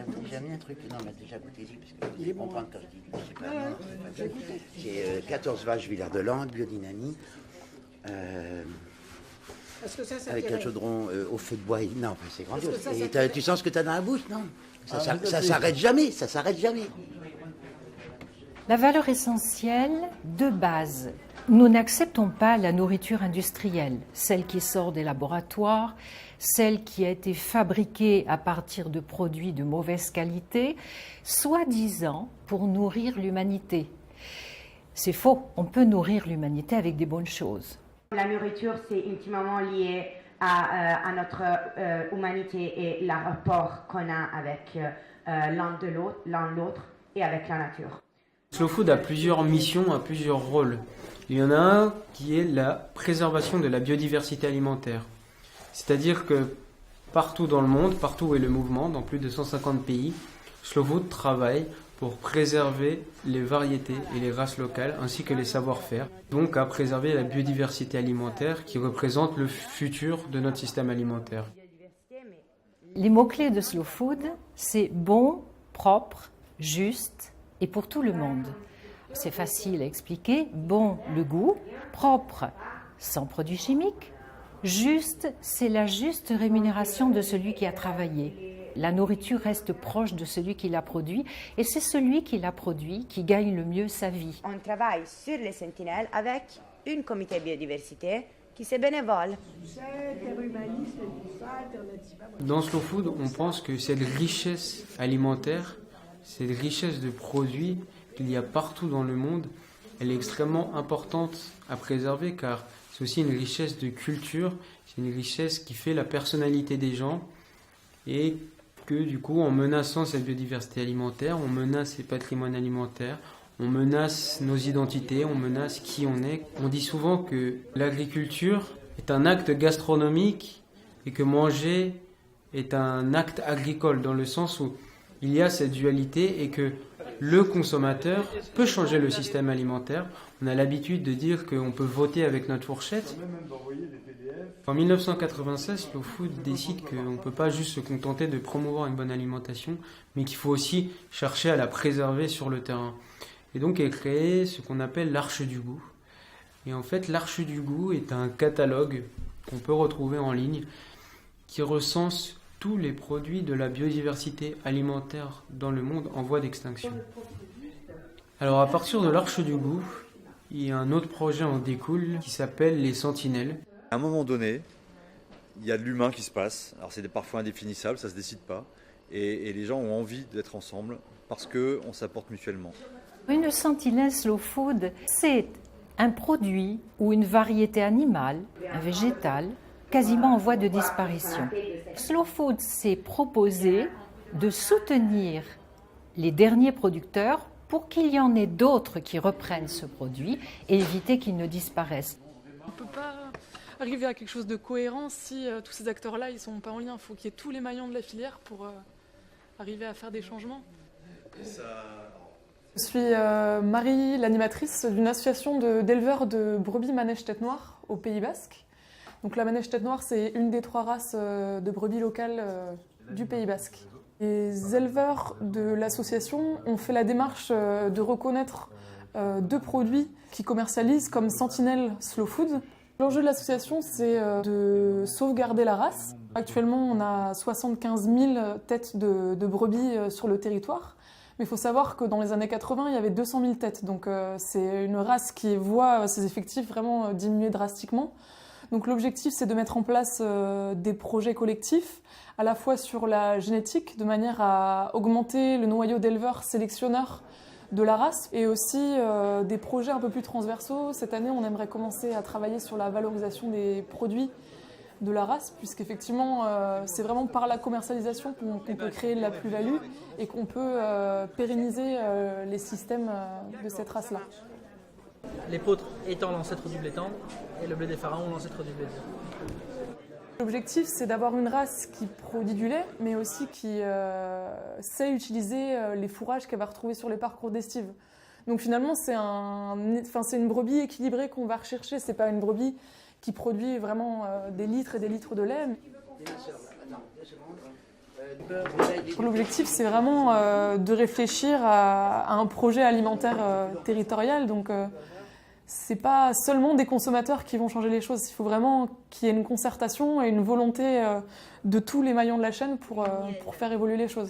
déjà mis un truc. Non, mais déjà goûtez-y, parce que vous allez comprendre quand je dis du c'est pas non, c'est 14 vaches Villard de Lande, biodynamie. Avec un chaudron au feu de bois. Non, c'est grandiose. Et tu sens ce que tu as dans la bouche, non? Ça s'arrête jamais, ça s'arrête jamais. La valeur essentielle de base. Nous n'acceptons pas la nourriture industrielle, celle qui sort des laboratoires, celle qui a été fabriquée à partir de produits de mauvaise qualité, soi-disant pour nourrir l'humanité. C'est faux, on peut nourrir l'humanité avec des bonnes choses. La nourriture, c'est intimement lié à notre humanité et le rapport qu'on a avec l'un l'autre et avec la nature. Slow Food a plusieurs missions, a plusieurs rôles. Il y en a un qui est la préservation de la biodiversité alimentaire. C'est-à-dire que partout dans le monde, partout où est le mouvement, dans plus de 150 pays, Slow Food travaille pour préserver les variétés et les races locales ainsi que les savoir-faire, donc à préserver la biodiversité alimentaire qui représente le futur de notre système alimentaire. Les mots-clés de Slow Food, c'est bon, propre, juste et pour tout le monde. C'est facile à expliquer. Bon, le goût. Propre, sans produits chimiques. Juste, c'est la juste rémunération de celui qui a travaillé. La nourriture reste proche de celui qui l'a produit et c'est celui qui l'a produit qui gagne le mieux sa vie. On travaille sur les sentinelles avec une comité biodiversité qui est bénévole. Dans Slow Food, on pense que cette richesse alimentaire, cette richesse de produits qu'il y a partout dans le monde, elle est extrêmement importante à préserver car c'est aussi une richesse de culture, c'est une richesse qui fait la personnalité des gens et que du coup en menaçant cette biodiversité alimentaire, on menace ces patrimoines alimentaires, on menace nos identités, on menace qui on est. On dit souvent que l'agriculture est un acte gastronomique et que manger est un acte agricole dans le sens où il y a cette dualité et que le consommateur peut changer le système alimentaire. On a l'habitude de dire qu'on peut voter avec notre fourchette. En 1996, Slow Food décide qu'on ne peut pas juste se contenter de promouvoir une bonne alimentation, mais qu'il faut aussi chercher à la préserver sur le terrain. Et donc est créé ce qu'on appelle l'Arche du goût. Et en fait, l'Arche du goût est un catalogue qu'on peut retrouver en ligne qui recense tous les produits de la biodiversité alimentaire dans le monde en voie d'extinction. Alors à partir de l'Arche du goût, il y a un autre projet en découle qui s'appelle les Sentinelles. À un moment donné, il y a de l'humain qui se passe. Alors c'est parfois indéfinissable, ça ne se décide pas. Et les gens ont envie d'être ensemble parce qu'on s'apporte mutuellement. Une sentinelle Slow Food, c'est un produit ou une variété animale, un végétal, quasiment en voie de disparition. Slow Food s'est proposé de soutenir les derniers producteurs pour qu'il y en ait d'autres qui reprennent ce produit et éviter qu'il ne disparaisse. On ne peut pas arriver à quelque chose de cohérent si tous ces acteurs-là ne sont pas en lien. Il faut qu'il y ait tous les maillons de la filière pour arriver à faire des changements. Je suis Marie, l'animatrice d'une association d'éleveurs de brebis manège tête noire au Pays Basque. Donc la manège tête noire, c'est une des 3 races de brebis locales du Pays Basque. Les éleveurs de l'association ont fait la démarche de reconnaître 2 produits qui commercialisent comme Sentinelle Slow Food. L'enjeu de l'association, c'est de sauvegarder la race. Actuellement, on a 75 000 têtes de brebis sur le territoire. Mais il faut savoir que dans les années 80, il y avait 200 000 têtes. Donc c'est une race qui voit ses effectifs vraiment diminuer drastiquement. Donc l'objectif, c'est de mettre en place des projets collectifs, à la fois sur la génétique, de manière à augmenter le noyau d'éleveurs sélectionneurs de la race, et aussi des projets un peu plus transversaux. Cette année, on aimerait commencer à travailler sur la valorisation des produits de la race, puisqu'effectivement, c'est vraiment par la commercialisation qu'on peut créer de la plus-value et qu'on peut pérenniser les systèmes de cette race-là. L'épeautre étant l'ancêtre du blé tendre et le blé des pharaons l'ancêtre du blé dur. L'objectif, c'est d'avoir une race qui produit du lait, mais aussi qui sait utiliser les fourrages qu'elle va retrouver sur les parcours d'estive. Donc finalement, c'est une brebis équilibrée qu'on va rechercher. C'est pas une brebis qui produit vraiment des litres et des litres de lait. L'objectif, c'est vraiment de réfléchir à un projet alimentaire territorial. Donc, c'est pas seulement des consommateurs qui vont changer les choses. Il faut vraiment qu'il y ait une concertation et une volonté de tous les maillons de la chaîne pour faire évoluer les choses.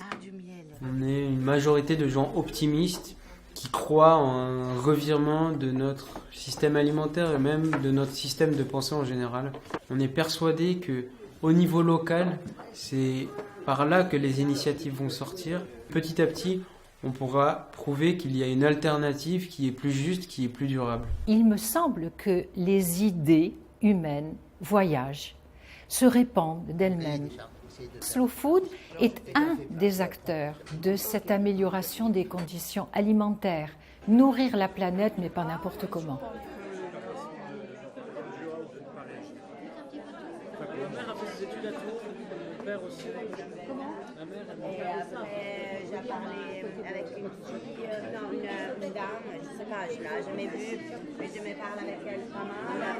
On est une majorité de gens optimistes qui croient en un revirement de notre système alimentaire et même de notre système de pensée en général. On est persuadé que au niveau local, c'est par là que les initiatives vont sortir. Petit à petit, on pourra prouver qu'il y a une alternative qui est plus juste, qui est plus durable. Il me semble que les idées humaines voyagent, se répandent d'elles-mêmes. Slow Food est un des acteurs de cette amélioration des conditions alimentaires. Nourrir la planète, mais pas n'importe comment. Et après, j'ai parlé avec une fille, une dame de cet âge-là, je l'ai vue, mais je me parle avec elle pas mal.